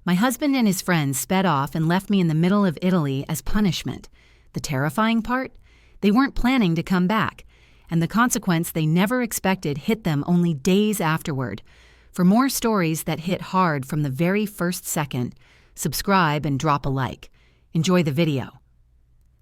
My husband and his friends sped off and left me in the middle of Italy as punishment. The terrifying part? They weren't planning to come back, and the consequence they never expected hit them only days afterward. For more stories that hit hard from the very first second, subscribe and drop a like. Enjoy the video.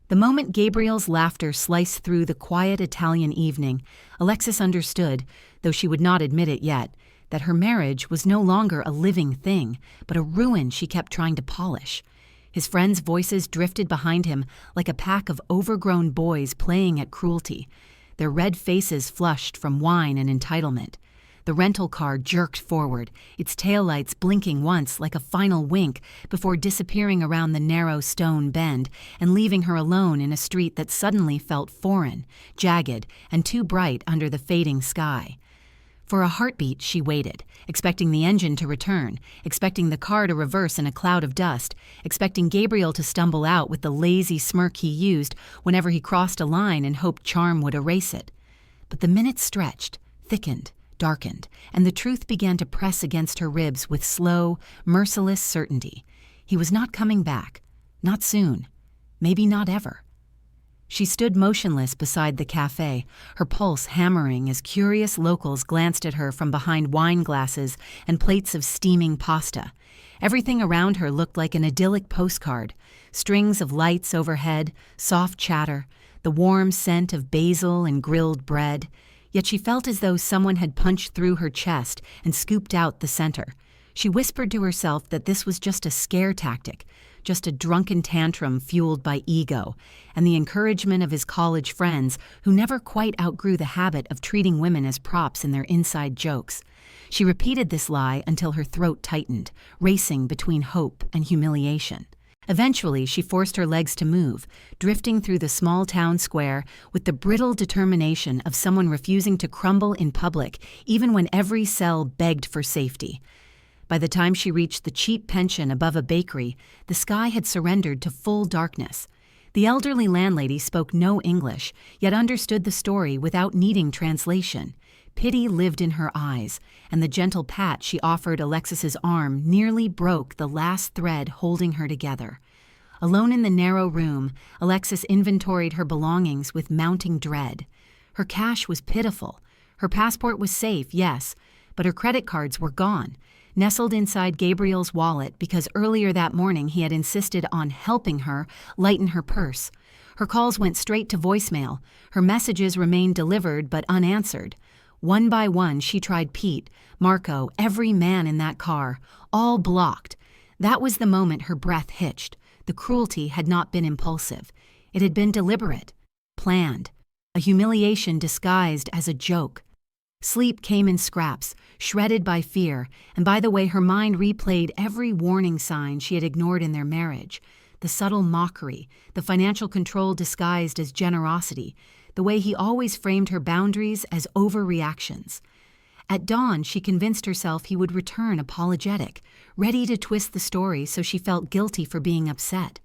The moment Gabriel's laughter sliced through the quiet Italian evening, Alexis understood, though she would not admit it yet, that her marriage was no longer a living thing, but a ruin she kept trying to polish. His friends' voices drifted behind him like a pack of overgrown boys playing at cruelty. Their red faces flushed from wine and entitlement. The rental car jerked forward, its taillights blinking once like a final wink before disappearing around the narrow stone bend and leaving her alone in a street that suddenly felt foreign, jagged, and too bright under the fading sky. For a heartbeat, she waited, expecting the engine to return, expecting the car to reverse in a cloud of dust, expecting Gabriel to stumble out with the lazy smirk he used whenever he crossed a line and hoped charm would erase it. But the minutes stretched, thickened, darkened, and the truth began to press against her ribs with slow, merciless certainty. He was not coming back. Not soon. Maybe not ever. She stood motionless beside the cafe, her pulse hammering as curious locals glanced at her from behind wine glasses and plates of steaming pasta. Everything around her looked like an idyllic postcard. Strings of lights overhead, soft chatter, the warm scent of basil and grilled bread. Yet she felt as though someone had punched through her chest and scooped out the center. She whispered to herself that this was just a scare tactic, just a drunken tantrum fueled by ego, and the encouragement of his college friends who never quite outgrew the habit of treating women as props in their inside jokes. She repeated this lie until her throat tightened, racing between hope and humiliation. Eventually, she forced her legs to move, drifting through the small town square with the brittle determination of someone refusing to crumble in public, even when every cell begged for safety. By the time she reached the cheap pension above a bakery, the sky had surrendered to full darkness. The elderly landlady spoke no English, yet understood the story without needing translation. Pity lived in her eyes, and the gentle pat she offered Alexis's arm nearly broke the last thread holding her together. Alone in the narrow room, Alexis inventoried her belongings with mounting dread. Her cash was pitiful. Her passport was safe, yes, but her credit cards were gone, nestled inside Gabriel's wallet because earlier that morning he had insisted on helping her lighten her purse. Her calls went straight to voicemail. Her messages remained delivered but unanswered. One by one, she tried Pete, Marco, every man in that car, all blocked. That was the moment her breath hitched. The cruelty had not been impulsive. It had been deliberate, planned, a humiliation disguised as a joke. Sleep came in scraps, shredded by fear, and by the way her mind replayed every warning sign she had ignored in their marriage. The subtle mockery, the financial control disguised as generosity, the way he always framed her boundaries as overreactions. At dawn, she convinced herself he would return apologetic, ready to twist the story so she felt guilty for being upset.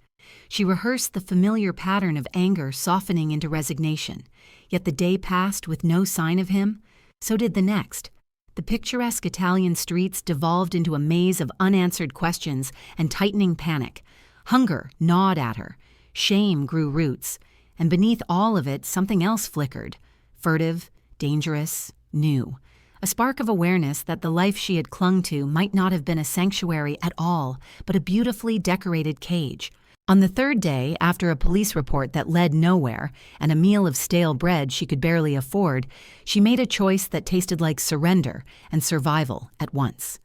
She rehearsed the familiar pattern of anger softening into resignation. Yet the day passed with no sign of him. So did the next. The picturesque Italian streets devolved into a maze of unanswered questions and tightening panic. Hunger gnawed at her. Shame grew roots. And beneath all of it, something else flickered. Furtive, dangerous, new. A spark of awareness that the life she had clung to might not have been a sanctuary at all, but a beautifully decorated cage. On the third day, after a police report that led nowhere and a meal of stale bread she could barely afford, she made a choice that tasted like surrender and survival at once.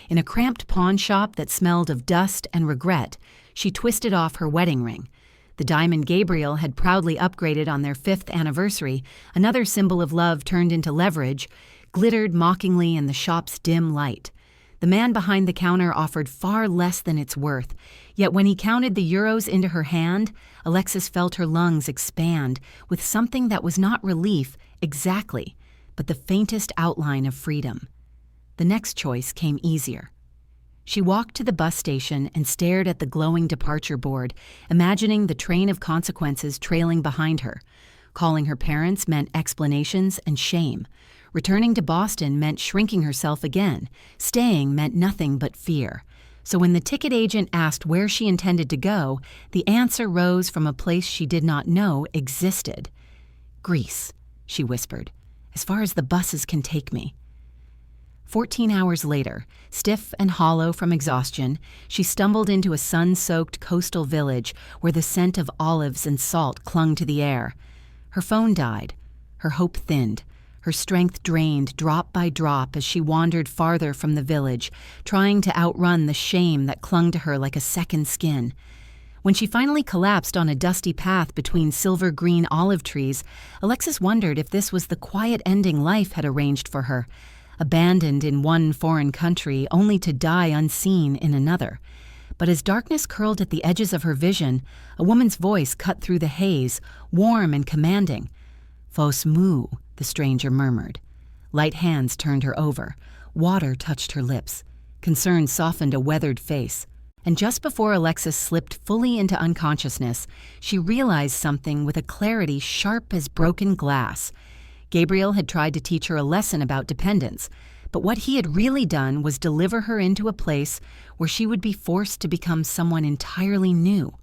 In a cramped pawn shop that smelled of dust and regret, she twisted off her wedding ring. The diamond Gabriel had proudly upgraded on their 5th anniversary, another symbol of love turned into leverage, glittered mockingly in the shop's dim light. The man behind the counter offered far less than its worth, yet when he counted the euros into her hand, Alexis felt her lungs expand with something that was not relief exactly, but the faintest outline of freedom. The next choice came easier. She walked to the bus station and stared at the glowing departure board, imagining the train of consequences trailing behind her. Calling her parents meant explanations and shame. Returning to Boston meant shrinking herself again. Staying meant nothing but fear. So when the ticket agent asked where she intended to go, the answer rose from a place she did not know existed. "Greece," she whispered, "as far as the buses can take me." 14 hours later, stiff and hollow from exhaustion, she stumbled into a sun-soaked coastal village where the scent of olives and salt clung to the air. Her phone died. Her hope thinned. Her strength drained drop by drop as she wandered farther from the village, trying to outrun the shame that clung to her like a second skin. When she finally collapsed on a dusty path between silver-green olive trees, Alexis wondered if this was the quiet ending life had arranged for her, abandoned in one foreign country only to die unseen in another. But as darkness curled at the edges of her vision, a woman's voice cut through the haze, warm and commanding. "Fos mu," the stranger murmured. Light hands turned her over. Water touched her lips. Concern softened a weathered face. And just before Alexis slipped fully into unconsciousness, she realized something with a clarity sharp as broken glass. Gabriel had tried to teach her a lesson about dependence, but what he had really done was deliver her into a place where she would be forced to become someone entirely new.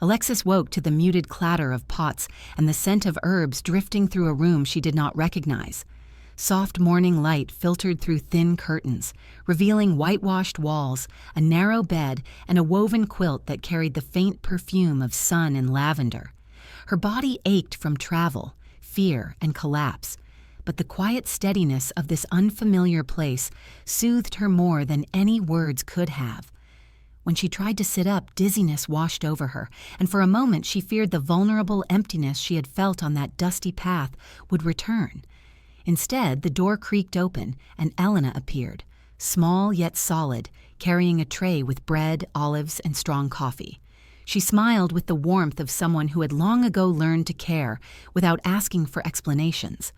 Alexis woke to the muted clatter of pots and the scent of herbs drifting through a room she did not recognize. Soft morning light filtered through thin curtains, revealing whitewashed walls, a narrow bed, and a woven quilt that carried the faint perfume of sun and lavender. Her body ached from travel, fear, and collapse, but the quiet steadiness of this unfamiliar place soothed her more than any words could have. When she tried to sit up, dizziness washed over her, and for a moment she feared the vulnerable emptiness she had felt on that dusty path would return. Instead, the door creaked open, and Elena appeared, small yet solid, carrying a tray with bread, olives, and strong coffee. She smiled with the warmth of someone who had long ago learned to care without asking for explanations.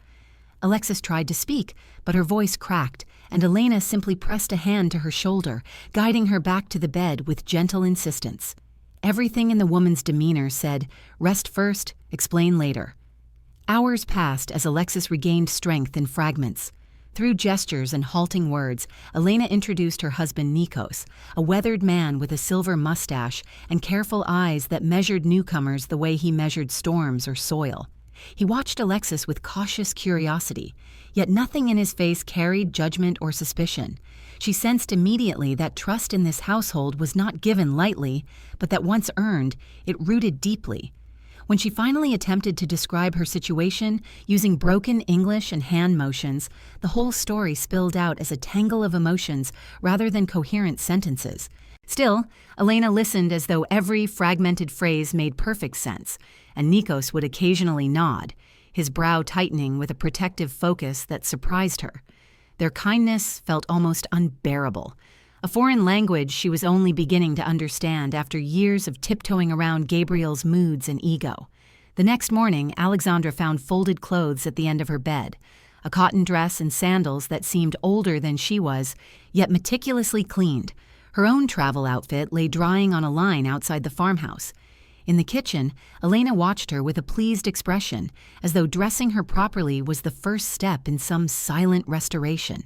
Alexis tried to speak, but her voice cracked, and Elena simply pressed a hand to her shoulder, guiding her back to the bed with gentle insistence. Everything in the woman's demeanor said, "Rest first, explain later." Hours passed as Alexis regained strength in fragments. Through gestures and halting words, Elena introduced her husband Nikos, a weathered man with a silver mustache and careful eyes that measured newcomers the way he measured storms or soil. He watched Alexis with cautious curiosity, yet nothing in his face carried judgment or suspicion. She sensed immediately that trust in this household was not given lightly, but that once earned, it rooted deeply. When she finally attempted to describe her situation using broken English and hand motions, the whole story spilled out as a tangle of emotions rather than coherent sentences. Still, Elena listened as though every fragmented phrase made perfect sense, and Nikos would occasionally nod, his brow tightening with a protective focus that surprised her. Their kindness felt almost unbearable. A foreign language she was only beginning to understand after years of tiptoeing around Gabriel's moods and ego. The next morning, Alexandra found folded clothes at the end of her bed, a cotton dress and sandals that seemed older than she was, yet meticulously cleaned. Her own travel outfit lay drying on a line outside the farmhouse. In the kitchen, Elena watched her with a pleased expression, as though dressing her properly was the first step in some silent restoration.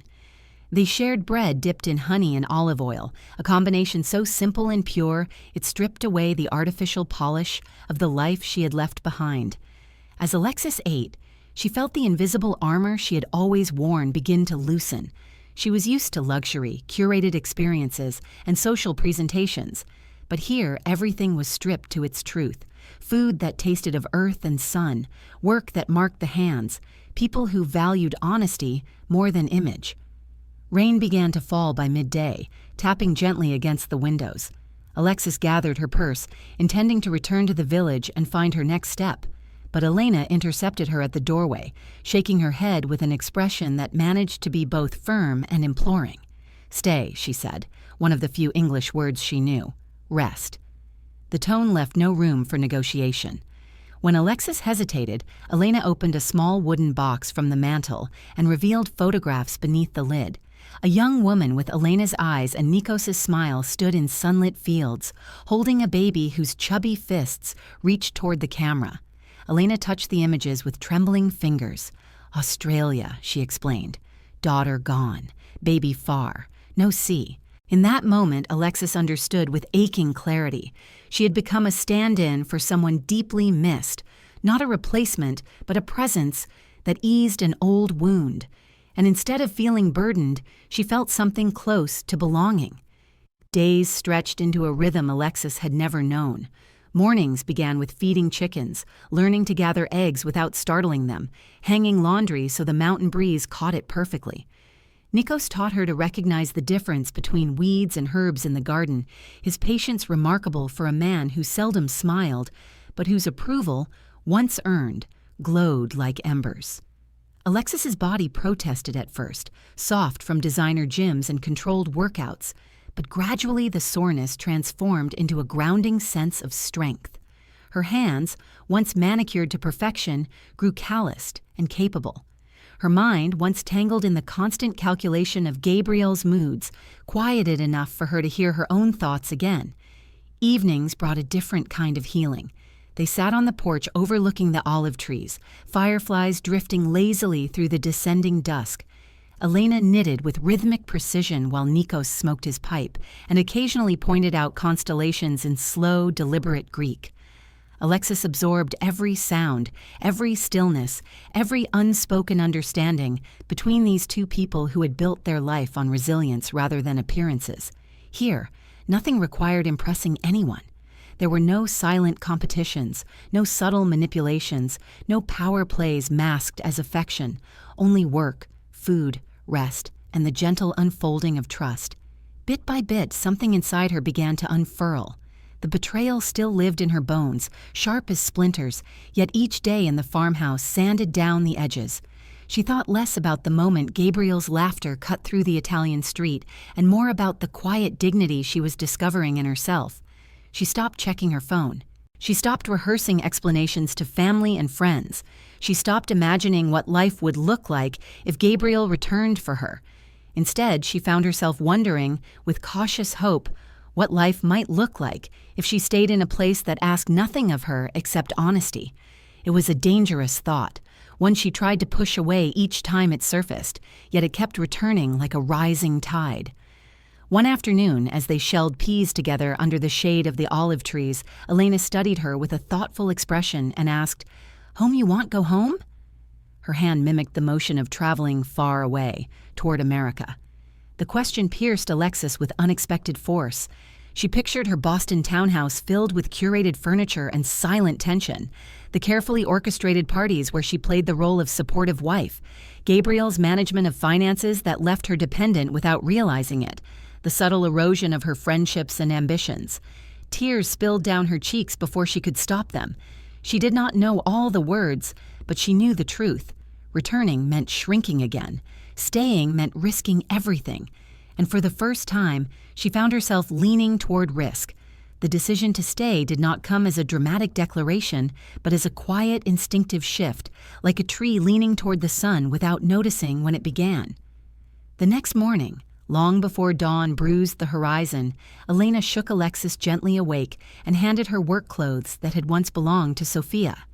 They shared bread dipped in honey and olive oil, a combination so simple and pure it stripped away the artificial polish of the life she had left behind. As Alexis ate, she felt the invisible armor she had always worn begin to loosen. She was used to luxury, curated experiences, and social presentations. But here, everything was stripped to its truth. Food that tasted of earth and sun, work that marked the hands, people who valued honesty more than image. Rain began to fall by midday, tapping gently against the windows. Alexis gathered her purse, intending to return to the village and find her next step. But Elena intercepted her at the doorway, shaking her head with an expression that managed to be both firm and imploring. "Stay," she said, one of the few English words she knew. "Rest." The tone left no room for negotiation. When Alexis hesitated, Elena opened a small wooden box from the mantel and revealed photographs beneath the lid. A young woman with Elena's eyes and Nikos' smile stood in sunlit fields, holding a baby whose chubby fists reached toward the camera. Elena touched the images with trembling fingers. "Australia," she explained. "Daughter gone. Baby far. No sea. In that moment, Alexis understood with aching clarity. She had become a stand-in for someone deeply missed, not a replacement, but a presence that eased an old wound. And instead of feeling burdened, she felt something close to belonging. Days stretched into a rhythm Alexis had never known. Mornings began with feeding chickens, learning to gather eggs without startling them, hanging laundry so the mountain breeze caught it perfectly. Nikos taught her to recognize the difference between weeds and herbs in the garden, his patience remarkable for a man who seldom smiled, but whose approval, once earned, glowed like embers. Alexis's body protested at first, soft from designer gyms and controlled workouts, but gradually the soreness transformed into a grounding sense of strength. Her hands, once manicured to perfection, grew calloused and capable. Her mind, once tangled in the constant calculation of Gabriel's moods, quieted enough for her to hear her own thoughts again. Evenings brought a different kind of healing. They sat on the porch overlooking the olive trees, fireflies drifting lazily through the descending dusk. Elena knitted with rhythmic precision while Nikos smoked his pipe and occasionally pointed out constellations in slow, deliberate Greek. Alexis absorbed every sound, every stillness, every unspoken understanding between these two people who had built their life on resilience rather than appearances. Here, nothing required impressing anyone. There were no silent competitions, no subtle manipulations, no power plays masked as affection, only work, food, rest, and the gentle unfolding of trust. Bit by bit, something inside her began to unfurl. The betrayal still lived in her bones, sharp as splinters, yet each day in the farmhouse sanded down the edges. She thought less about the moment Gabriel's laughter cut through the Italian street and more about the quiet dignity she was discovering in herself. She stopped checking her phone. She stopped rehearsing explanations to family and friends. She stopped imagining what life would look like if Gabriel returned for her. Instead, she found herself wondering, with cautious hope, what life might look like if she stayed in a place that asked nothing of her except honesty. It was a dangerous thought, one she tried to push away each time it surfaced, yet it kept returning like a rising tide. One afternoon, as they shelled peas together under the shade of the olive trees, Elena studied her with a thoughtful expression and asked, "Home you want, go home?" Her hand mimicked the motion of traveling far away, toward America. The question pierced Alexis with unexpected force. She pictured her Boston townhouse filled with curated furniture and silent tension, the carefully orchestrated parties where she played the role of supportive wife, Gabriel's management of finances that left her dependent without realizing it, the subtle erosion of her friendships and ambitions. Tears spilled down her cheeks before she could stop them. She did not know all the words, but she knew the truth. Returning meant shrinking again. Staying meant risking everything. And for the first time, she found herself leaning toward risk. The decision to stay did not come as a dramatic declaration, but as a quiet, instinctive shift, like a tree leaning toward the sun without noticing when it began. The next morning, long before dawn bruised the horizon, Elena shook Alexis gently awake and handed her work clothes that had once belonged to Sophia.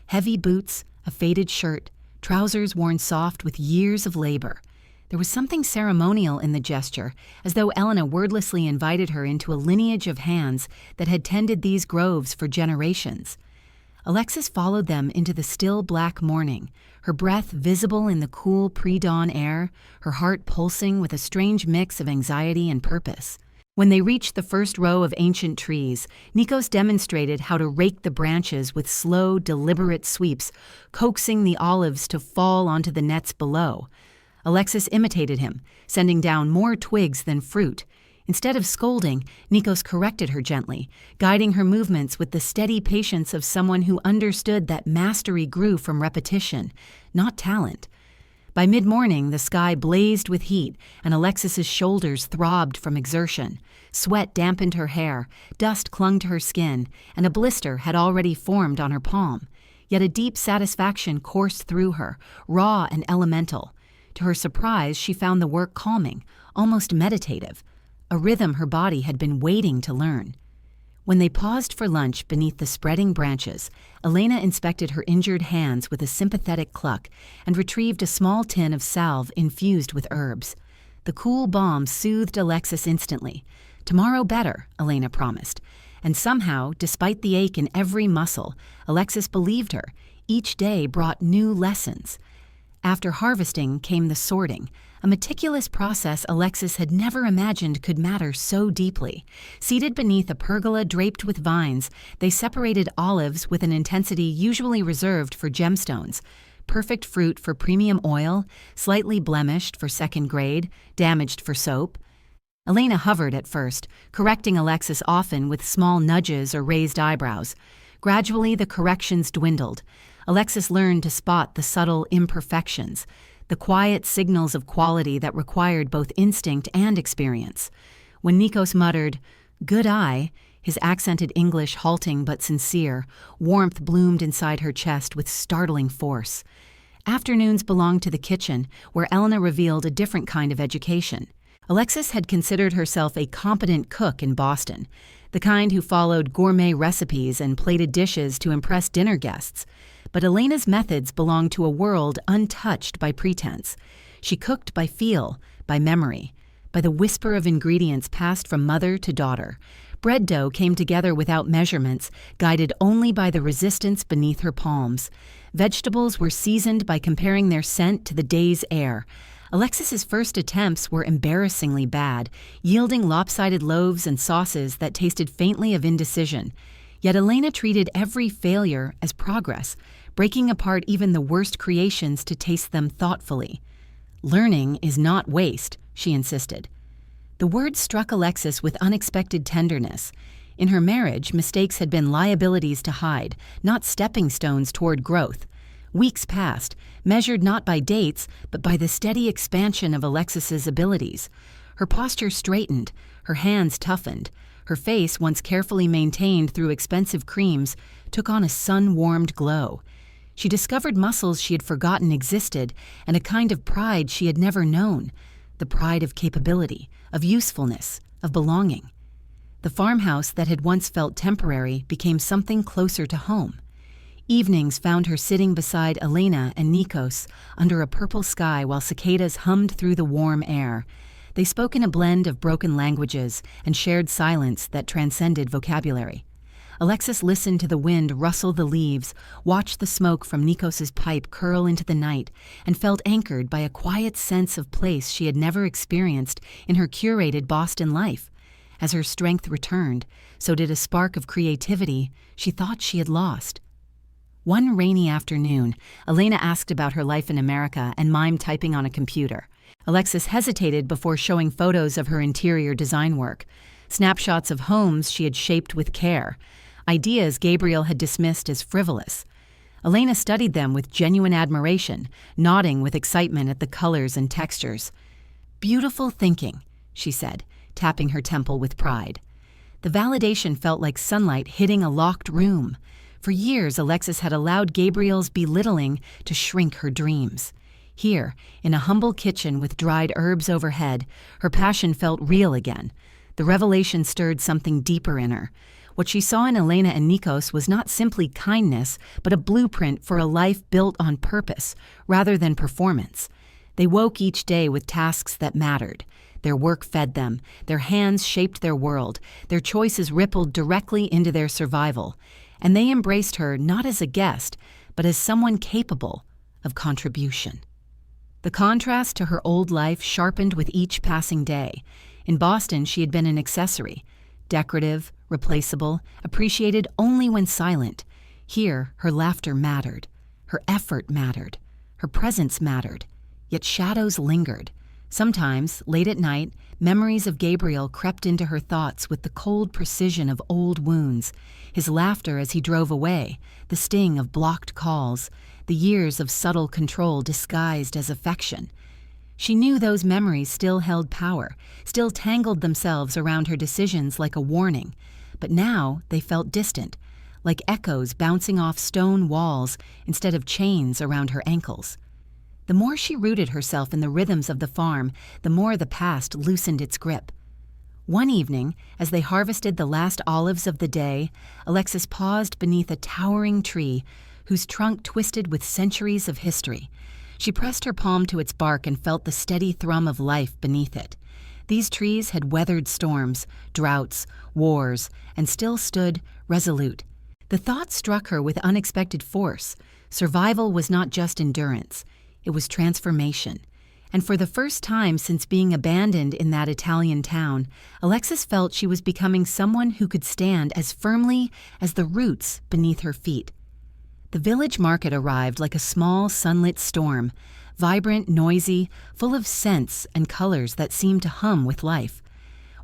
Heavy boots, a faded shirt, trousers worn soft with years of labor. There was something ceremonial in the gesture, as though Elena wordlessly invited her into a lineage of hands that had tended these groves for generations. Alexis followed them into the still black morning, her breath visible in the cool pre-dawn air, her heart pulsing with a strange mix of anxiety and purpose. When they reached the first row of ancient trees, Nikos demonstrated how to rake the branches with slow, deliberate sweeps, coaxing the olives to fall onto the nets below. Alexis imitated him, sending down more twigs than fruit. Instead of scolding, Nikos corrected her gently, guiding her movements with the steady patience of someone who understood that mastery grew from repetition, not talent. By mid-morning, the sky blazed with heat, and Alexis's shoulders throbbed from exertion. Sweat dampened her hair, dust clung to her skin, and a blister had already formed on her palm. Yet a deep satisfaction coursed through her, raw and elemental. To her surprise, she found the work calming, almost meditative, a rhythm her body had been waiting to learn. When they paused for lunch beneath the spreading branches, Elena inspected her injured hands with a sympathetic cluck and retrieved a small tin of salve infused with herbs. The cool balm soothed Alexis instantly. Tomorrow better, Elena promised. And somehow, despite the ache in every muscle, Alexis believed her. Each day brought new lessons. After harvesting came the sorting, a meticulous process Alexis had never imagined could matter so deeply. Seated beneath a pergola draped with vines, they separated olives with an intensity usually reserved for gemstones. Perfect fruit for premium oil, slightly blemished for second grade, damaged for soap. Elena hovered at first, correcting Alexis often with small nudges or raised eyebrows. Gradually, the corrections dwindled. Alexis learned to spot the subtle imperfections, the quiet signals of quality that required both instinct and experience. When Nikos muttered, "Good eye," his accented English halting but sincere, warmth bloomed inside her chest with startling force. Afternoons belonged to the kitchen, where Elena revealed a different kind of education. Alexis had considered herself a competent cook in Boston, the kind who followed gourmet recipes and plated dishes to impress dinner guests. But Elena's methods belonged to a world untouched by pretense. She cooked by feel, by memory, by the whisper of ingredients passed from mother to daughter. Bread dough came together without measurements, guided only by the resistance beneath her palms. Vegetables were seasoned by comparing their scent to the day's air. Alexis's first attempts were embarrassingly bad, yielding lopsided loaves and sauces that tasted faintly of indecision. Yet Elena treated every failure as progress, breaking apart even the worst creations to taste them thoughtfully. "Learning is not waste," she insisted. The words struck Alexis with unexpected tenderness. In her marriage, mistakes had been liabilities to hide, not stepping stones toward growth. Weeks passed, measured not by dates, but by the steady expansion of Alexis's abilities. Her posture straightened, her hands toughened. Her face, once carefully maintained through expensive creams, took on a sun-warmed glow. She discovered muscles she had forgotten existed and a kind of pride she had never known, the pride of capability, of usefulness, of belonging. The farmhouse that had once felt temporary became something closer to home. Evenings found her sitting beside Elena and Nikos under a purple sky while cicadas hummed through the warm air. They spoke in a blend of broken languages and shared silence that transcended vocabulary. Alexis listened to the wind rustle the leaves, watched the smoke from Nikos's pipe curl into the night, and felt anchored by a quiet sense of place she had never experienced in her curated Boston life. As her strength returned, so did a spark of creativity she thought she had lost. One rainy afternoon, Elena asked about her life in America and mimed typing on a computer. Alexis hesitated before showing photos of her interior design work, snapshots of homes she had shaped with care, ideas Gabriel had dismissed as frivolous. Elena studied them with genuine admiration, nodding with excitement at the colors and textures. "Beautiful thinking," she said, tapping her temple with pride. The validation felt like sunlight hitting a locked room. For years, Alexis had allowed Gabriel's belittling to shrink her dreams. Here, in a humble kitchen with dried herbs overhead, her passion felt real again. The revelation stirred something deeper in her. What she saw in Elena and Nikos was not simply kindness, but a blueprint for a life built on purpose, rather than performance. They woke each day with tasks that mattered. Their work fed them, their hands shaped their world, their choices rippled directly into their survival. And they embraced her not as a guest, but as someone capable of contribution. The contrast to her old life sharpened with each passing day. In Boston, she had been an accessory, decorative, replaceable, appreciated only when silent. Here, her laughter mattered, her effort mattered, her presence mattered, yet shadows lingered. Sometimes, late at night, memories of Gabriel crept into her thoughts with the cold precision of old wounds. His laughter as he drove away, the sting of blocked calls, the years of subtle control disguised as affection. She knew those memories still held power, still tangled themselves around her decisions like a warning. But now they felt distant, like echoes bouncing off stone walls instead of chains around her ankles. The more she rooted herself in the rhythms of the farm, the more the past loosened its grip. One evening, as they harvested the last olives of the day, Alexis paused beneath a towering tree whose trunk twisted with centuries of history. She pressed her palm to its bark and felt the steady thrum of life beneath it. These trees had weathered storms, droughts, wars, and still stood resolute. The thought struck her with unexpected force. Survival was not just endurance, it was transformation. And for the first time since being abandoned in that Italian town, Alexis felt she was becoming someone who could stand as firmly as the roots beneath her feet. The village market arrived like a small sunlit storm, vibrant, noisy, full of scents and colors that seemed to hum with life.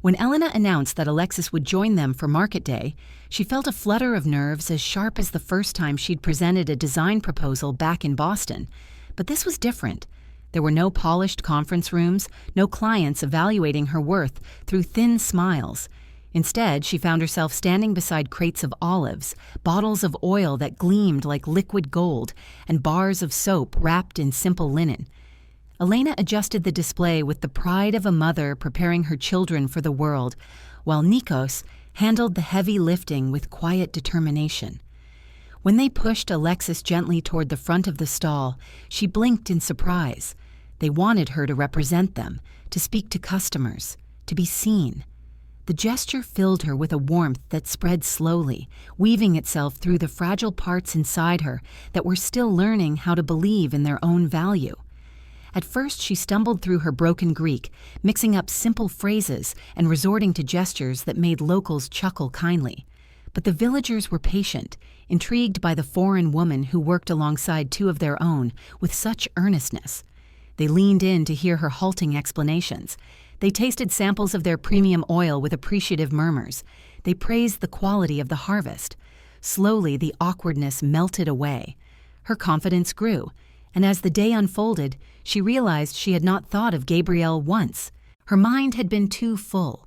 When Elena announced that Alexis would join them for market day, she felt a flutter of nerves as sharp as the first time she'd presented a design proposal back in Boston. But this was different. There were no polished conference rooms, no clients evaluating her worth through thin smiles. Instead, she found herself standing beside crates of olives, bottles of oil that gleamed like liquid gold, and bars of soap wrapped in simple linen. Elena adjusted the display with the pride of a mother preparing her children for the world, while Nikos handled the heavy lifting with quiet determination. When they pushed Alexis gently toward the front of the stall, she blinked in surprise. They wanted her to represent them, to speak to customers, to be seen. The gesture filled her with a warmth that spread slowly, weaving itself through the fragile parts inside her that were still learning how to believe in their own value. At first, she stumbled through her broken Greek, mixing up simple phrases and resorting to gestures that made locals chuckle kindly. But the villagers were patient, intrigued by the foreign woman who worked alongside two of their own with such earnestness. They leaned in to hear her halting explanations. They tasted samples of their premium oil with appreciative murmurs. They praised the quality of the harvest. Slowly, the awkwardness melted away. Her confidence grew, and as the day unfolded, she realized she had not thought of Gabrielle once. Her mind had been too full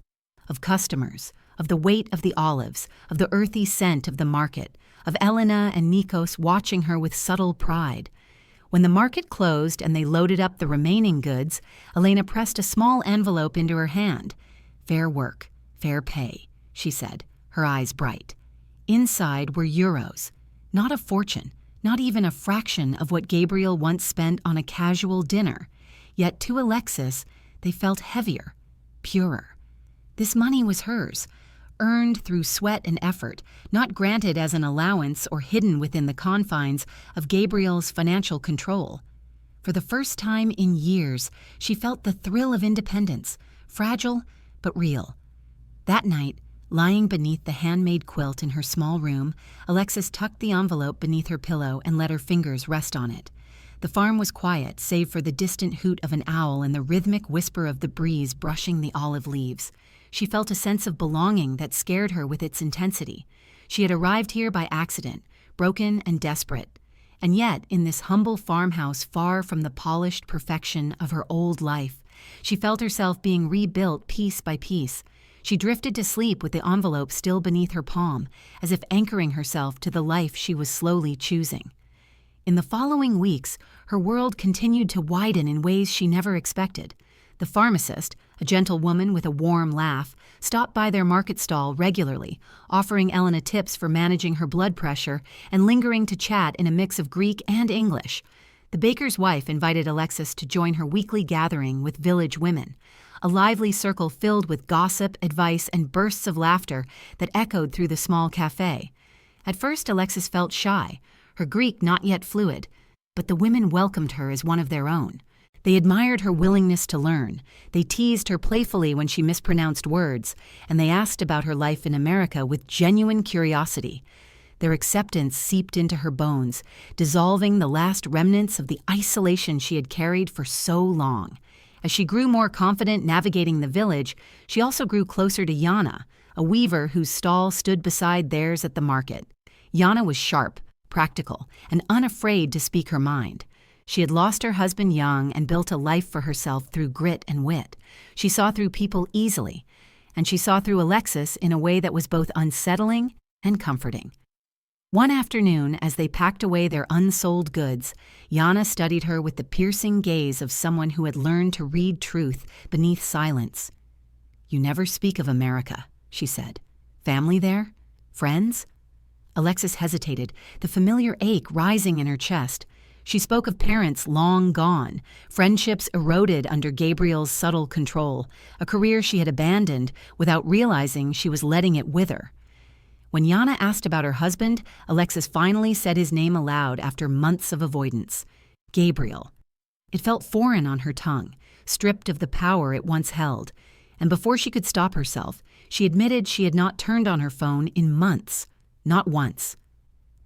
of customers, of the weight of the olives, of the earthy scent of the market, of Elena and Nikos watching her with subtle pride. When the market closed and they loaded up the remaining goods, Elena pressed a small envelope into her hand. "Fair work, fair pay," she said, her eyes bright. Inside were euros, not a fortune, not even a fraction of what Gabriel once spent on a casual dinner. Yet to Alexis, they felt heavier, purer. This money was hers, earned through sweat and effort, not granted as an allowance or hidden within the confines of Gabriel's financial control. For the first time in years, she felt the thrill of independence, fragile but real. That night, lying beneath the handmade quilt in her small room, Alexis tucked the envelope beneath her pillow and let her fingers rest on it. The farm was quiet, save for the distant hoot of an owl and the rhythmic whisper of the breeze brushing the olive leaves. She felt a sense of belonging that scared her with its intensity. She had arrived here by accident, broken and desperate. And yet, in this humble farmhouse far from the polished perfection of her old life, she felt herself being rebuilt piece by piece. She drifted to sleep with the envelope still beneath her palm, as if anchoring herself to the life she was slowly choosing. In the following weeks, her world continued to widen in ways she never expected. The pharmacist, a gentle woman with a warm laugh, stopped by their market stall regularly, offering Elena tips for managing her blood pressure and lingering to chat in a mix of Greek and English. The baker's wife invited Alexis to join her weekly gathering with village women, a lively circle filled with gossip, advice, and bursts of laughter that echoed through the small cafe. At first, Alexis felt shy, her Greek not yet fluid, but the women welcomed her as one of their own. They admired her willingness to learn. They teased her playfully when she mispronounced words, and they asked about her life in America with genuine curiosity. Their acceptance seeped into her bones, dissolving the last remnants of the isolation she had carried for so long. As she grew more confident navigating the village, she also grew closer to Yana, a weaver whose stall stood beside theirs at the market. Yana was sharp, practical, and unafraid to speak her mind. She had lost her husband young and built a life for herself through grit and wit. She saw through people easily, and she saw through Alexis in a way that was both unsettling and comforting. One afternoon, as they packed away their unsold goods, Yana studied her with the piercing gaze of someone who had learned to read truth beneath silence. "You never speak of America," she said. "Family there? Friends?" Alexis hesitated, the familiar ache rising in her chest. She spoke of parents long gone, friendships eroded under Gabriel's subtle control, a career she had abandoned without realizing she was letting it wither. When Yana asked about her husband, Alexis finally said his name aloud after months of avoidance. Gabriel. It felt foreign on her tongue, stripped of the power it once held, and before she could stop herself, she admitted she had not turned on her phone in months, not once.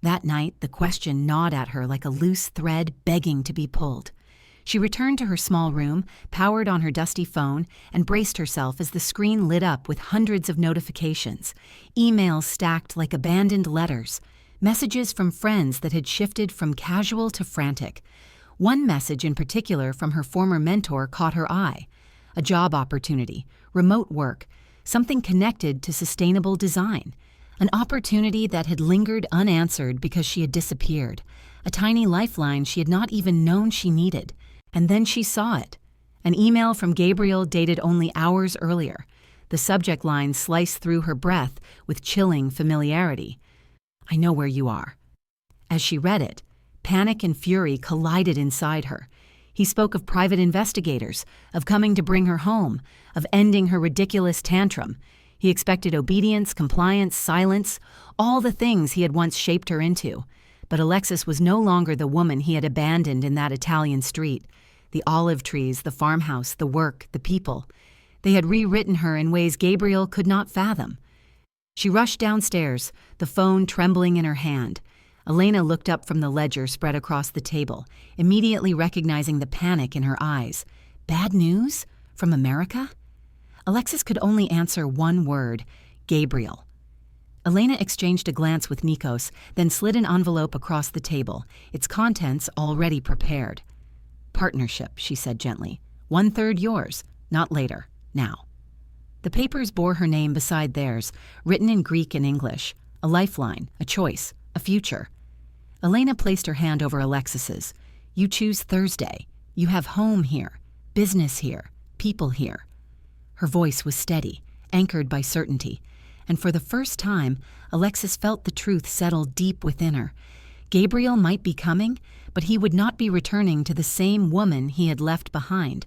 That night, the question gnawed at her like a loose thread begging to be pulled. She returned to her small room, powered on her dusty phone, and braced herself as the screen lit up with hundreds of notifications, emails stacked like abandoned letters, messages from friends that had shifted from casual to frantic. One message in particular from her former mentor caught her eye. A job opportunity, remote work, something connected to sustainable design. An opportunity that had lingered unanswered because she had disappeared. A tiny lifeline she had not even known she needed. And then she saw it. An email from Gabriel dated only hours earlier. The subject line sliced through her breath with chilling familiarity. I know where you are. As she read it, panic and fury collided inside her. He spoke of private investigators, of coming to bring her home, of ending her ridiculous tantrum. He expected obedience, compliance, silence, all the things he had once shaped her into. But Alexis was no longer the woman he had abandoned in that Italian street. The olive trees, the farmhouse, the work, the people. They had rewritten her in ways Gabriel could not fathom. She rushed downstairs, the phone trembling in her hand. Elena looked up from the ledger spread across the table, immediately recognizing the panic in her eyes. Bad news? From America? Alexis could only answer one word: Gabriel. Elena exchanged a glance with Nikos, then slid an envelope across the table, its contents already prepared. Partnership, she said gently. 1/3 yours, not later, now. The papers bore her name beside theirs, written in Greek and English. A lifeline, a choice, a future. Elena placed her hand over Alexis's. You choose Thursday. You have home here, business here, people here. Her voice was steady, anchored by certainty, and for the first time, Alexis felt the truth settle deep within her. Gabriel might be coming, but he would not be returning to the same woman he had left behind.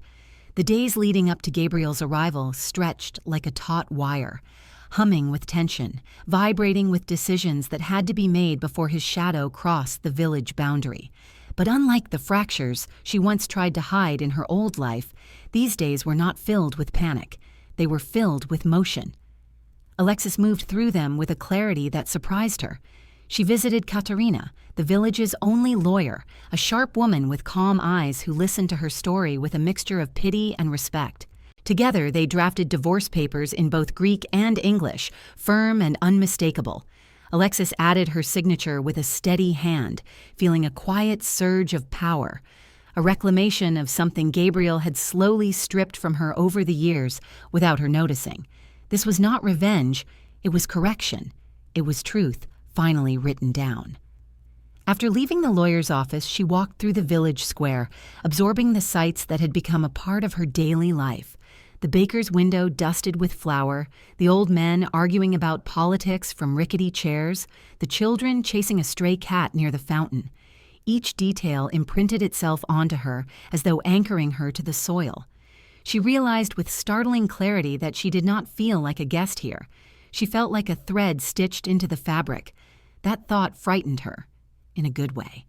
The days leading up to Gabriel's arrival stretched like a taut wire, humming with tension, vibrating with decisions that had to be made before his shadow crossed the village boundary. But unlike the fractures she once tried to hide in her old life, these days were not filled with panic. They were filled with motion. Alexis moved through them with a clarity that surprised her. She visited Katerina, the village's only lawyer, a sharp woman with calm eyes who listened to her story with a mixture of pity and respect. Together, they drafted divorce papers in both Greek and English, firm and unmistakable. Alexis added her signature with a steady hand, feeling a quiet surge of power, a reclamation of something Gabriel had slowly stripped from her over the years without her noticing. This was not revenge, it was correction. It was truth, finally written down. After leaving the lawyer's office, she walked through the village square, absorbing the sights that had become a part of her daily life. The baker's window dusted with flour, the old men arguing about politics from rickety chairs, the children chasing a stray cat near the fountain. Each detail imprinted itself onto her as though anchoring her to the soil. She realized with startling clarity that she did not feel like a guest here. She felt like a thread stitched into the fabric. That thought frightened her, in a good way.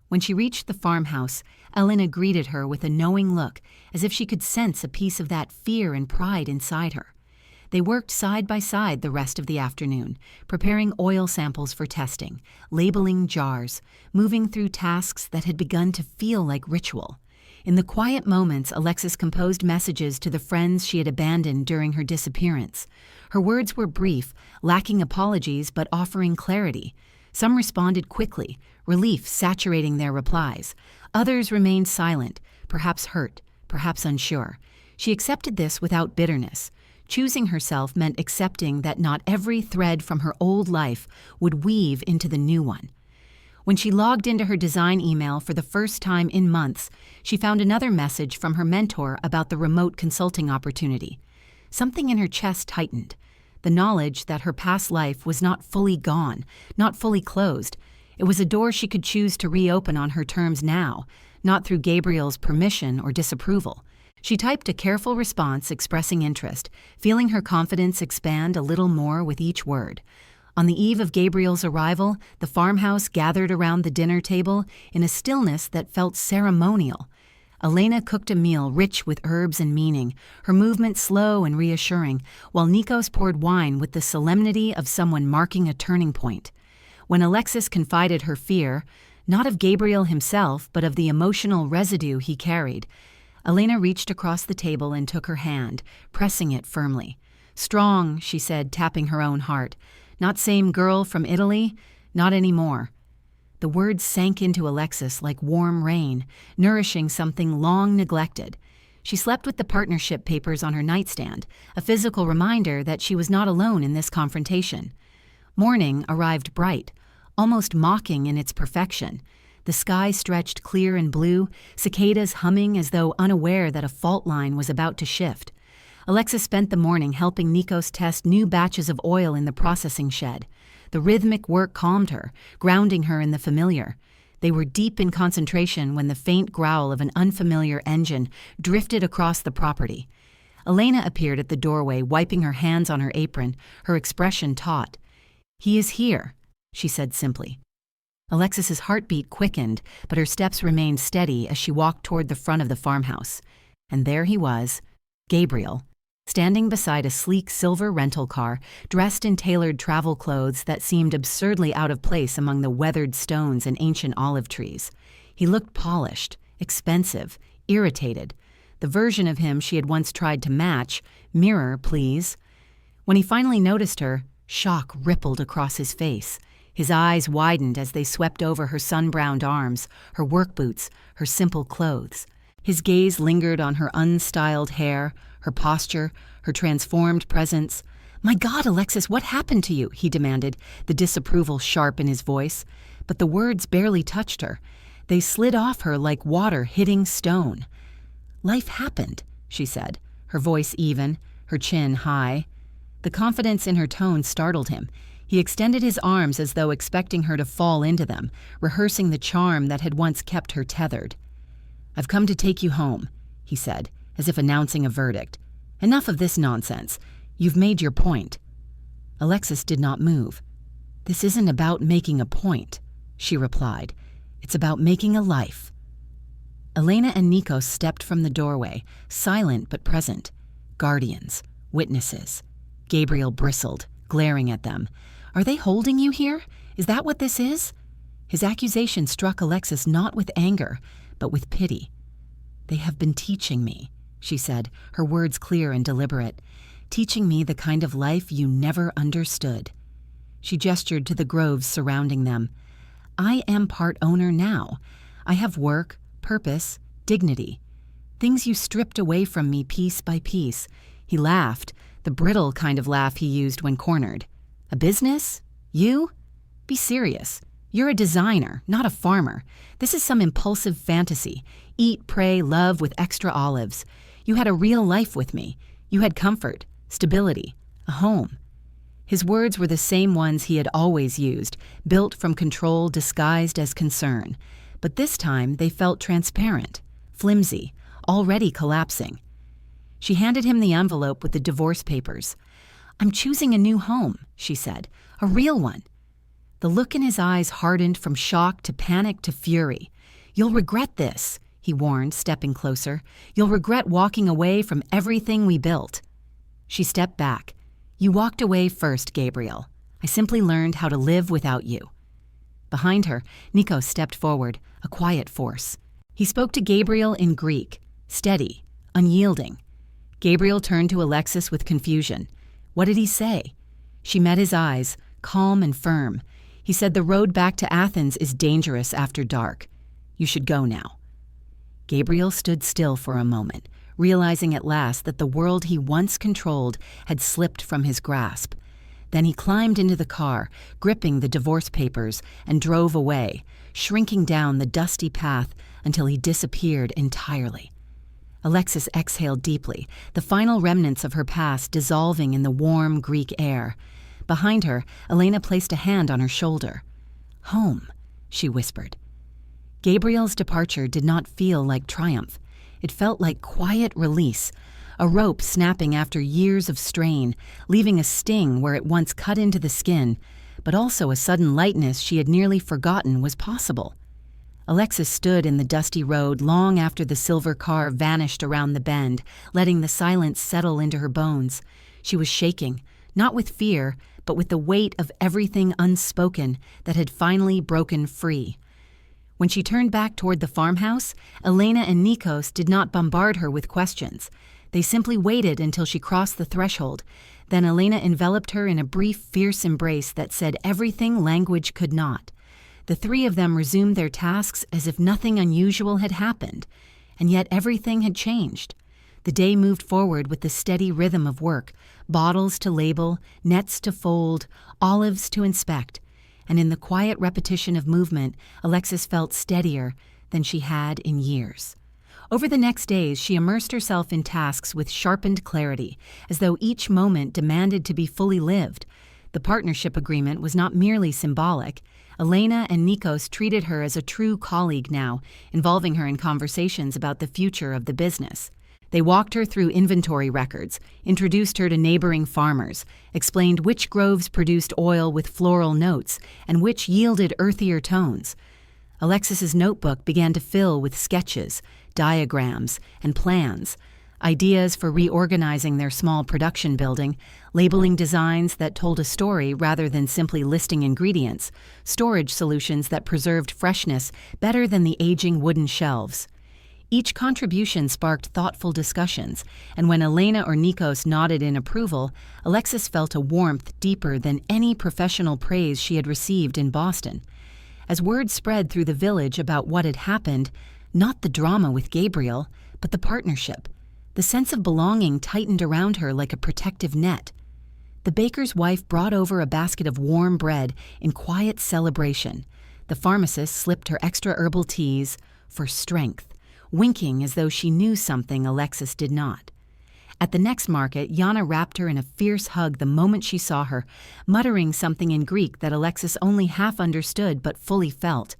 When she reached the farmhouse, Elena greeted her with a knowing look, as if she could sense a piece of that fear and pride inside her. They worked side by side the rest of the afternoon, preparing oil samples for testing, labeling jars, moving through tasks that had begun to feel like ritual. In the quiet moments, Alexis composed messages to the friends she had abandoned during her disappearance. Her words were brief, lacking apologies but offering clarity. Some responded quickly, relief saturating their replies. Others remained silent, perhaps hurt, perhaps unsure. She accepted this without bitterness. Choosing herself meant accepting that not every thread from her old life would weave into the new one. When she logged into her design email for the first time in months, she found another message from her mentor about the remote consulting opportunity. Something in her chest tightened. The knowledge that her past life was not fully gone, not fully closed. It was a door she could choose to reopen on her terms now, not through Gabriel's permission or disapproval. She typed a careful response expressing interest, feeling her confidence expand a little more with each word. On the eve of Gabriel's arrival, the farmhouse gathered around the dinner table in a stillness that felt ceremonial. Elena cooked a meal rich with herbs and meaning, her movement slow and reassuring, while Nikos poured wine with the solemnity of someone marking a turning point. When Alexis confided her fear, not of Gabriel himself, but of the emotional residue he carried, Elena reached across the table and took her hand, pressing it firmly. "Strong," she said, tapping her own heart. "Not same girl from Italy? Not anymore." The words sank into Alexis like warm rain, nourishing something long neglected. She slept with the partnership papers on her nightstand, a physical reminder that she was not alone in this confrontation. Morning arrived bright, almost mocking in its perfection. The sky stretched clear and blue, cicadas humming as though unaware that a fault line was about to shift. Alexis spent the morning helping Nikos test new batches of oil in the processing shed. The rhythmic work calmed her, grounding her in the familiar. They were deep in concentration when the faint growl of an unfamiliar engine drifted across the property. Elena appeared at the doorway, wiping her hands on her apron, her expression taut. "He is here," she said simply. Alexis's heartbeat quickened, but her steps remained steady as she walked toward the front of the farmhouse. And there he was, Gabriel, standing beside a sleek silver rental car, dressed in tailored travel clothes that seemed absurdly out of place among the weathered stones and ancient olive trees. He looked polished, expensive, irritated, the version of him she had once tried to match. "Mirror, please." When he finally noticed her, shock rippled across his face. His eyes widened as they swept over her sun-browned arms, her work boots, her simple clothes. His gaze lingered on her unstyled hair, her posture, her transformed presence. "My God, Alexis, what happened to you?" he demanded, the disapproval sharp in his voice. But the words barely touched her. They slid off her like water hitting stone. "Life happened," she said, her voice even, her chin high. The confidence in her tone startled him. He extended his arms as though expecting her to fall into them, rehearsing the charm that had once kept her tethered. "I've come to take you home," he said, as if announcing a verdict. "Enough of this nonsense. You've made your point." Alexis did not move. "This isn't about making a point," she replied. "It's about making a life." Elena and Nikos stepped from the doorway, silent but present. Guardians, witnesses. Gabriel bristled, glaring at them. "Are they holding you here? Is that what this is?" His accusation struck Alexis not with anger, but with pity. "They have been teaching me," she said, her words clear and deliberate. "Teaching me the kind of life you never understood." She gestured to the groves surrounding them. "I am part owner now. I have work, purpose, dignity. Things you stripped away from me piece by piece." He laughed, the brittle kind of laugh he used when cornered. "A business? You? Be serious. You're a designer, not a farmer. This is some impulsive fantasy. Eat, pray, love with extra olives. You had a real life with me. You had comfort, stability, a home." His words were the same ones he had always used, built from control disguised as concern. But this time they felt transparent, flimsy, already collapsing. She handed him the envelope with the divorce papers. "I'm choosing a new home," she said, "a real one." The look in his eyes hardened from shock to panic to fury. "You'll regret this," he warned, stepping closer. "You'll regret walking away from everything we built." She stepped back. "You walked away first, Gabriel. I simply learned how to live without you." Behind her, Nikos stepped forward, a quiet force. He spoke to Gabriel in Greek, steady, unyielding. Gabriel turned to Alexis with confusion. What did he say? She met his eyes, calm and firm. He said the road back to Athens is dangerous after dark. You should go now. Gabriel stood still for a moment, realizing at last that the world he once controlled had slipped from his grasp. Then he climbed into the car, gripping the divorce papers, and drove away, shrinking down the dusty path until he disappeared entirely. Alexis exhaled deeply, the final remnants of her past dissolving in the warm Greek air. Behind her, Elena placed a hand on her shoulder. Home. she whispered. Gabriel's departure did not feel like triumph. It felt like quiet release, a rope snapping after years of strain, leaving a sting where it once cut into the skin, but also a sudden lightness she had nearly forgotten was possible. Alexis stood in the dusty road long after the silver car vanished around the bend, letting the silence settle into her bones. She was shaking, not with fear, but with the weight of everything unspoken that had finally broken free. When she turned back toward the farmhouse, Elena and Nikos did not bombard her with questions. They simply waited until she crossed the threshold. Then Elena enveloped her in a brief, fierce embrace that said everything language could not. The three of them resumed their tasks as if nothing unusual had happened, and yet everything had changed. The day moved forward with the steady rhythm of work, bottles to label, nets to fold, olives to inspect, and in the quiet repetition of movement, Alexis felt steadier than she had in years. Over the next days, she immersed herself in tasks with sharpened clarity, as though each moment demanded to be fully lived. The partnership agreement was not merely symbolic. Elena and Nikos treated her as a true colleague now, involving her in conversations about the future of the business. They walked her through inventory records, introduced her to neighboring farmers, explained which groves produced oil with floral notes and which yielded earthier tones. Alexis's notebook began to fill with sketches, diagrams, and plans, ideas for reorganizing their small production building, labeling designs that told a story rather than simply listing ingredients, storage solutions that preserved freshness better than the aging wooden shelves. Each contribution sparked thoughtful discussions, and when Elena or Nikos nodded in approval, Alexis felt a warmth deeper than any professional praise she had received in Boston. As word spread through the village about what had happened, not the drama with Gabriel, but the partnership, the sense of belonging tightened around her like a protective net. The baker's wife brought over a basket of warm bread in quiet celebration. The pharmacist slipped her extra herbal teas for strength, winking as though she knew something Alexis did not. At the next market, Yana wrapped her in a fierce hug the moment she saw her, muttering something in Greek that Alexis only half understood but fully felt.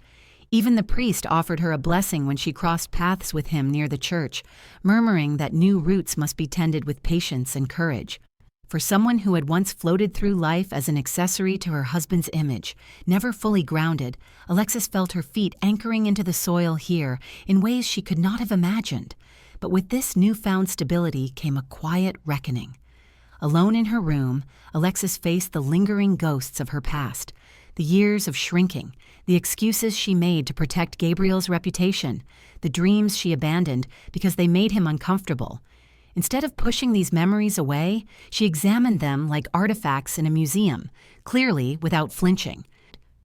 Even the priest offered her a blessing when she crossed paths with him near the church, murmuring that new roots must be tended with patience and courage. For someone who had once floated through life as an accessory to her husband's image, never fully grounded, Alexis felt her feet anchoring into the soil here in ways she could not have imagined. But with this newfound stability came a quiet reckoning. Alone in her room, Alexis faced the lingering ghosts of her past, the years of shrinking, the excuses she made to protect Gabriel's reputation, the dreams she abandoned because they made him uncomfortable. Instead of pushing these memories away, she examined them like artifacts in a museum, clearly without flinching.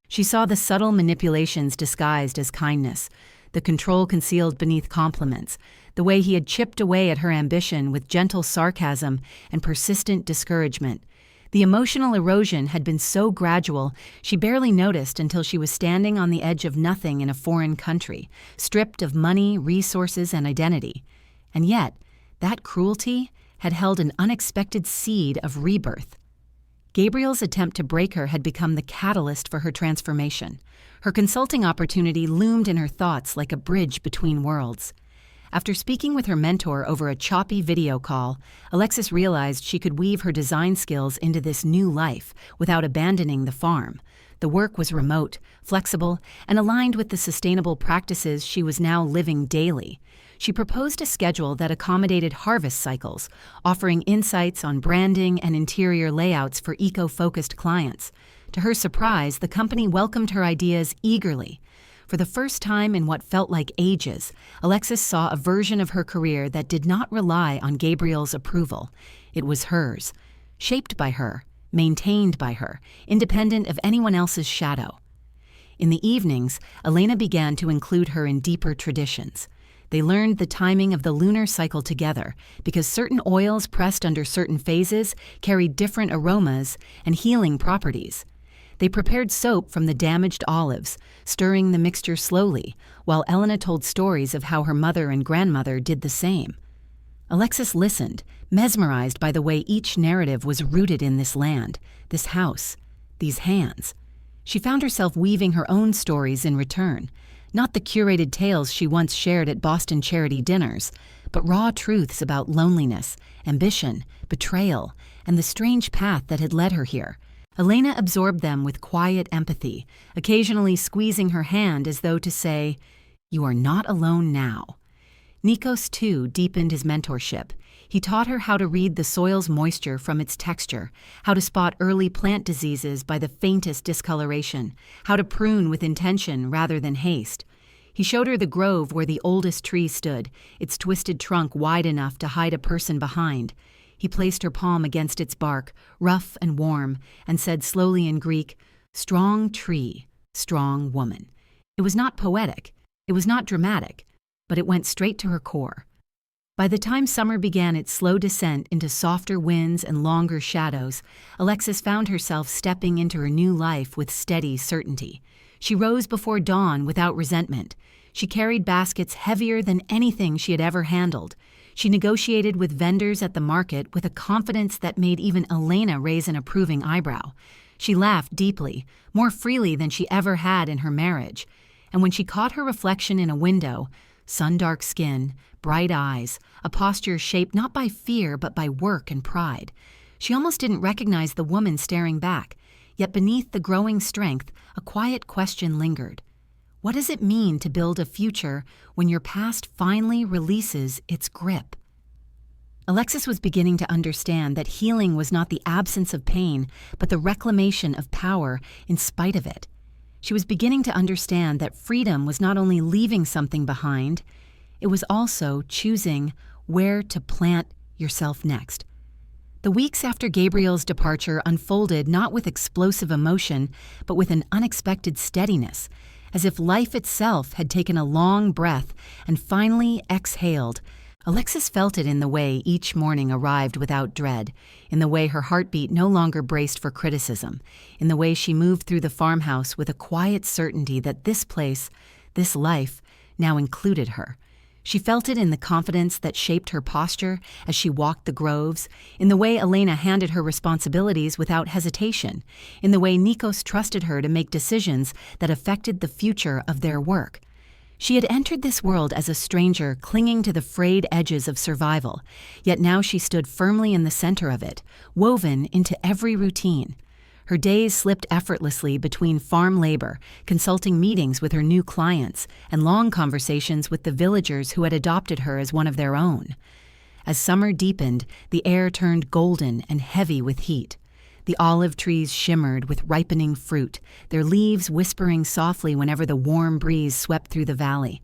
She saw the subtle manipulations disguised as kindness, the control concealed beneath compliments, the way he had chipped away at her ambition with gentle sarcasm and persistent discouragement. The emotional erosion had been so gradual, she barely noticed until she was standing on the edge of nothing in a foreign country, stripped of money, resources, and identity. And yet, that cruelty had held an unexpected seed of rebirth. Gabriel's attempt to break her had become the catalyst for her transformation. Her consulting opportunity loomed in her thoughts like a bridge between worlds. After speaking with her mentor over a choppy video call, Alexis realized she could weave her design skills into this new life without abandoning the farm. The work was remote, flexible, and aligned with the sustainable practices she was now living daily. She proposed a schedule that accommodated harvest cycles, offering insights on branding and interior layouts for eco-focused clients. To her surprise, the company welcomed her ideas eagerly. For the first time in what felt like ages, Alexis saw a version of her career that did not rely on Gabriel's approval. It was hers, shaped by her, maintained by her, independent of anyone else's shadow. In the evenings, Elena began to include her in deeper traditions. They learned the timing of the lunar cycle together because certain oils pressed under certain phases carried different aromas and healing properties. They prepared soap from the damaged olives, stirring the mixture slowly, while Elena told stories of how her mother and grandmother did the same. Alexis listened, mesmerized by the way each narrative was rooted in this land, this house, these hands. She found herself weaving her own stories in return, not the curated tales she once shared at Boston charity dinners, but raw truths about loneliness, ambition, betrayal, and the strange path that had led her here. Elena absorbed them with quiet empathy, occasionally squeezing her hand as though to say, "You are not alone now." Nikos, too, deepened his mentorship. He taught her how to read the soil's moisture from its texture, how to spot early plant diseases by the faintest discoloration, how to prune with intention rather than haste. He showed her the grove where the oldest tree stood, its twisted trunk wide enough to hide a person behind. He placed her palm against its bark, rough and warm, and said slowly in Greek, "Strong tree, strong woman." It was not poetic, it was not dramatic, but it went straight to her core. By the time summer began its slow descent into softer winds and longer shadows, Alexis found herself stepping into her new life with steady certainty. She rose before dawn without resentment. She carried baskets heavier than anything she had ever handled. She negotiated with vendors at the market with a confidence that made even Elena raise an approving eyebrow. She laughed deeply, more freely than she ever had in her marriage. And when she caught her reflection in a window, sun-dark skin, bright eyes, a posture shaped not by fear but by work and pride, she almost didn't recognize the woman staring back. Yet beneath the growing strength, a quiet question lingered. What does it mean to build a future when your past finally releases its grip? Alexis was beginning to understand that healing was not the absence of pain, but the reclamation of power in spite of it. She was beginning to understand that freedom was not only leaving something behind, it was also choosing where to plant yourself next. The weeks after Gabriel's departure unfolded not with explosive emotion, but with an unexpected steadiness, as if life itself had taken a long breath and finally exhaled. Alexis felt it in the way each morning arrived without dread, in the way her heartbeat no longer braced for criticism, in the way she moved through the farmhouse with a quiet certainty that this place, this life, now included her. She felt it in the confidence that shaped her posture as she walked the groves, in the way Elena handed her responsibilities without hesitation, in the way Nikos trusted her to make decisions that affected the future of their work. She had entered this world as a stranger clinging to the frayed edges of survival, yet now she stood firmly in the center of it, woven into every routine. Her days slipped effortlessly between farm labor, consulting meetings with her new clients, and long conversations with the villagers who had adopted her as one of their own. As summer deepened, the air turned golden and heavy with heat. The olive trees shimmered with ripening fruit, their leaves whispering softly whenever the warm breeze swept through the valley.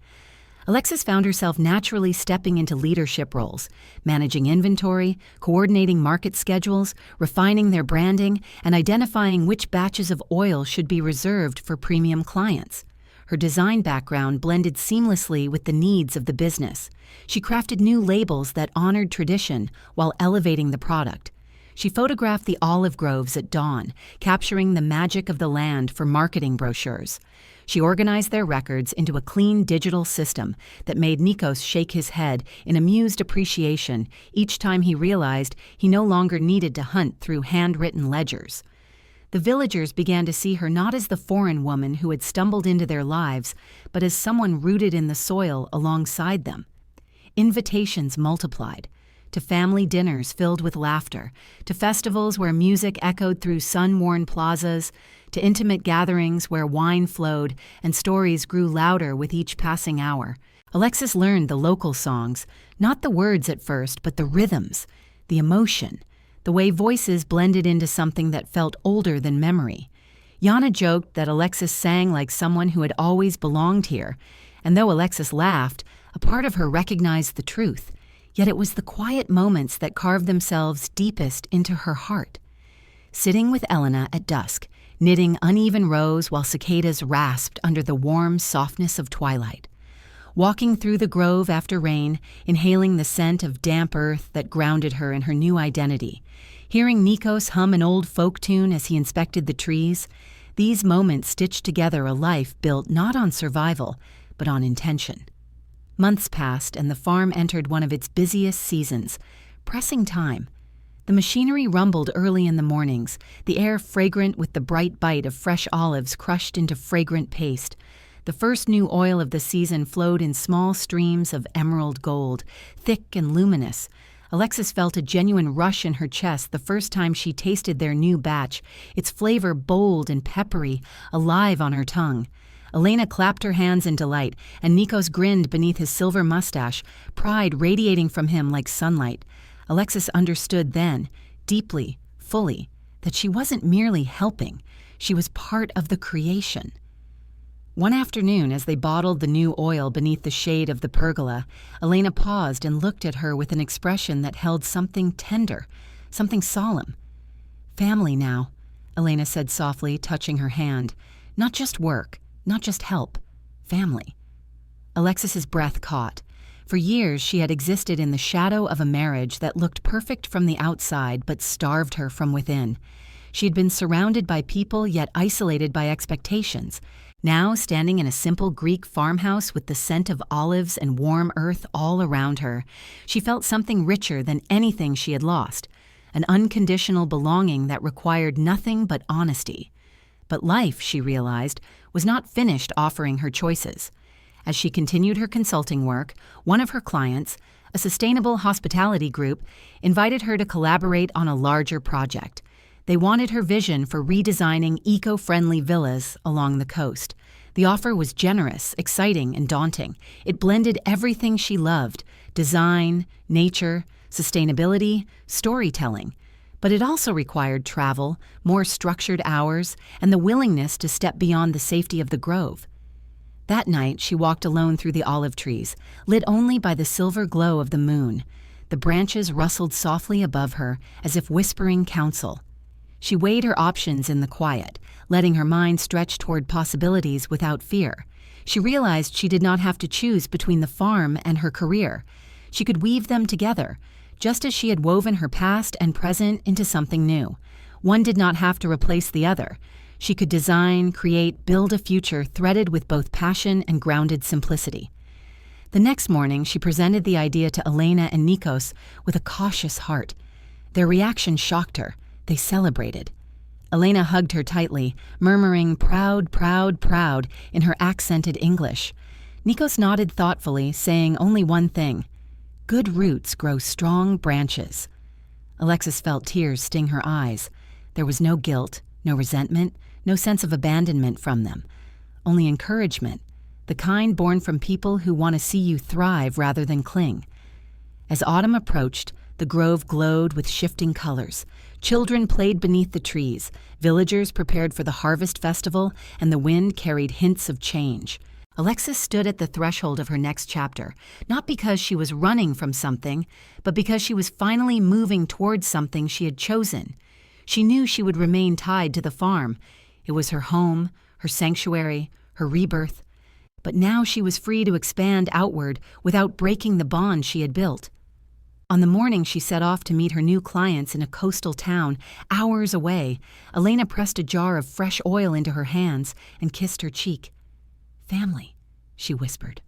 Alexis found herself naturally stepping into leadership roles, managing inventory, coordinating market schedules, refining their branding, and identifying which batches of oil should be reserved for premium clients. Her design background blended seamlessly with the needs of the business. She crafted new labels that honored tradition while elevating the product. She photographed the olive groves at dawn, capturing the magic of the land for marketing brochures. She organized their records into a clean digital system that made Nikos shake his head in amused appreciation each time he realized he no longer needed to hunt through handwritten ledgers. The villagers began to see her not as the foreign woman who had stumbled into their lives, but as someone rooted in the soil alongside them. Invitations multiplied. To family dinners filled with laughter, to festivals where music echoed through sun-worn plazas, to intimate gatherings where wine flowed and stories grew louder with each passing hour. Alexis learned the local songs, not the words at first, but the rhythms, the emotion, the way voices blended into something that felt older than memory. Yana joked that Alexis sang like someone who had always belonged here, and though Alexis laughed, a part of her recognized the truth. Yet it was the quiet moments that carved themselves deepest into her heart. Sitting with Elena at dusk, knitting uneven rows while cicadas rasped under the warm softness of twilight. Walking through the grove after rain, inhaling the scent of damp earth that grounded her in her new identity. Hearing Nikos hum an old folk tune as he inspected the trees, these moments stitched together a life built not on survival, but on intention. Months passed and the farm entered one of its busiest seasons, pressing time. The machinery rumbled early in the mornings, the air fragrant with the bright bite of fresh olives crushed into fragrant paste. The first new oil of the season flowed in small streams of emerald gold, thick and luminous. Alexis felt a genuine rush in her chest the first time she tasted their new batch, its flavor bold and peppery, alive on her tongue. Elena clapped her hands in delight, and Nikos grinned beneath his silver mustache, pride radiating from him like sunlight. Alexis understood then, deeply, fully, that she wasn't merely helping, she was part of the creation. One afternoon, as they bottled the new oil beneath the shade of the pergola, Elena paused and looked at her with an expression that held something tender, something solemn. "Family now," Elena said softly, touching her hand. "Not just work, not just help. Family." Alexis's breath caught. For years she had existed in the shadow of a marriage that looked perfect from the outside but starved her from within. She had been surrounded by people yet isolated by expectations. Now, standing in a simple Greek farmhouse with the scent of olives and warm earth all around her, she felt something richer than anything she had lost, an unconditional belonging that required nothing but honesty. But life, she realized, was not finished offering her choices. As she continued her consulting work, one of her clients, a sustainable hospitality group, invited her to collaborate on a larger project. They wanted her vision for redesigning eco-friendly villas along the coast. The offer was generous, exciting, and daunting. It blended everything she loved: design, nature, sustainability, storytelling. But it also required travel, more structured hours, and the willingness to step beyond the safety of the grove. That night, she walked alone through the olive trees, lit only by the silver glow of the moon. The branches rustled softly above her, as if whispering counsel. She weighed her options in the quiet, letting her mind stretch toward possibilities without fear. She realized she did not have to choose between the farm and her career. She could weave them together, just as she had woven her past and present into something new. One did not have to replace the other. She could design, create, build a future threaded with both passion and grounded simplicity. The next morning, she presented the idea to Elena and Nikos with a cautious heart. Their reaction shocked her. They celebrated. Elena hugged her tightly, murmuring "proud, proud, proud" in her accented English. Nikos nodded thoughtfully, saying only one thing: "Good roots grow strong branches." Alexis felt tears sting her eyes. There was no guilt, no resentment, no sense of abandonment from them. Only encouragement, the kind born from people who want to see you thrive rather than cling. As autumn approached, the grove glowed with shifting colors. Children played beneath the trees, villagers prepared for the harvest festival, and the wind carried hints of change. Alexis stood at the threshold of her next chapter, not because she was running from something, but because she was finally moving towards something she had chosen. She knew she would remain tied to the farm. It was her home, her sanctuary, her rebirth. But now she was free to expand outward without breaking the bond she had built. On the morning she set off to meet her new clients in a coastal town, hours away, Elena pressed a jar of fresh oil into her hands and kissed her cheek. "Family," she whispered.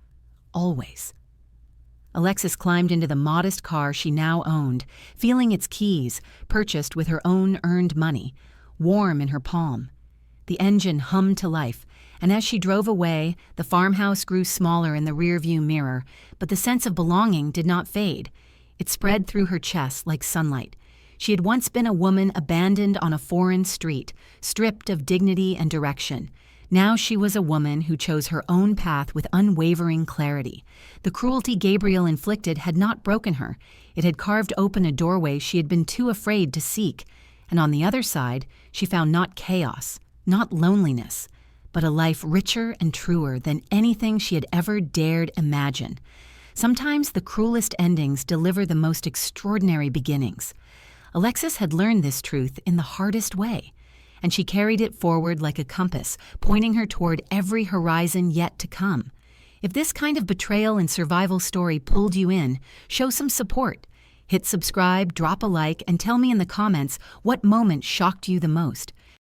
"Always." Alexis climbed into the modest car she now owned, feeling its keys, purchased with her own earned money, warm in her palm. The engine hummed to life, and as she drove away, the farmhouse grew smaller in the rearview mirror, but the sense of belonging did not fade. It spread through her chest like sunlight. She had once been a woman abandoned on a foreign street, stripped of dignity and direction. Now she was a woman who chose her own path with unwavering clarity. The cruelty Gabriel inflicted had not broken her. It had carved open a doorway she had been too afraid to seek. And on the other side, she found not chaos, not loneliness, but a life richer and truer than anything she had ever dared imagine. Sometimes the cruelest endings deliver the most extraordinary beginnings. Alexis had learned this truth in the hardest way, and she carried it forward like a compass, pointing her toward every horizon yet to come. If this kind of betrayal and survival story pulled you in, show some support. Hit subscribe, drop a like, and tell me in the comments what moment shocked you the most.